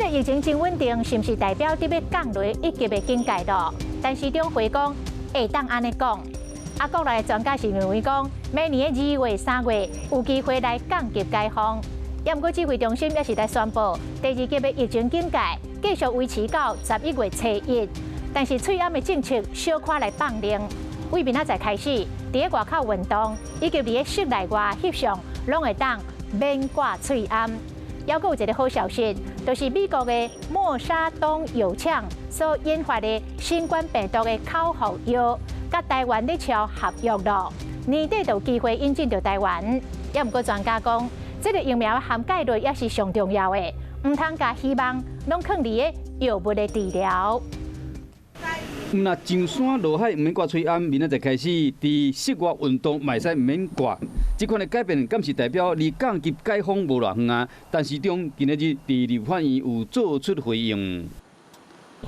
疫情真稳定，是毋是代表伫要降落一级的警戒咯？但市长回讲会当安尼讲。国内专家是认为讲，明年的2月、3月有机会来降级解封。也毋过指挥中心也是在宣布，第2级的疫情警戒继续维持到11月初1。但是翠暗的政策小可来放令，为明仔载开始，伫个外口运动以及伫个室内外翕相，拢会当免挂翠暗。还有一个好消息，就是美国的默沙东药厂所研发的新冠病毒的口服药，甲台湾咧签合约咯，年底就有机会引进到台湾。也毋过专家讲，这个疫苗涵盖率也是上重要的，唔通甲希望拢放伫个药物的治疗。若上山落海唔免挂吹暗，明仔载开始，伫室外运动嘛会使唔免挂。这款的改变，敢是代表离降级解封无偌远啊？但市长今日伫立法院有做出回应。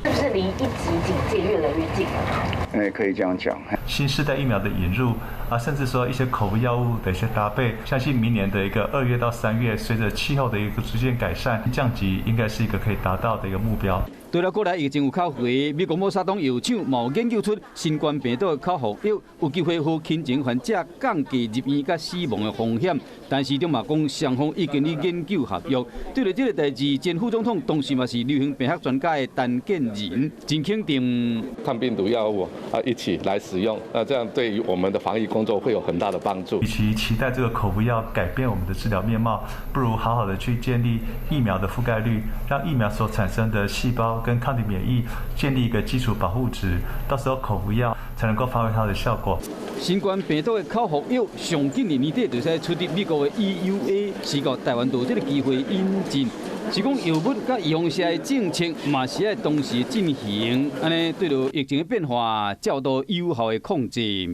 是不是离1级警戒越来越近了？可以这样讲。新世代疫苗的引入啊，甚至说一些口服药物的一些搭配，相信明年的一个2月到3月，随着气候的一个逐渐改善，降级应该是一个可以达到的一个目标。对了，过来疫情有口服的，美国默沙东药厂嘛研究出新冠病毒的口服药，有机会互轻症患者降低入院甲死亡的风险。但市长嘛讲，双方已经研究合约。对了这个代志，前副总统同时嘛是流行病学专家的陈建仁，真肯定抗病毒药物一起来使用，那这样对于我们的防疫工作会有很大的帮助。与其期待这个口服药改变我们的治疗面貌，不如好好的去建立疫苗的覆盖率，让疫苗所产生的细胞跟抗体免疫建立一个基础保护值，到时候口服药才能够发挥它的效果。新冠病毒的口服药上今年年底就使出入美国的 EUA， 是到台湾都有这个机会引进。是讲药物甲预防下的政策嘛是要同时进行，安尼对着疫情的变化较多有效的控制。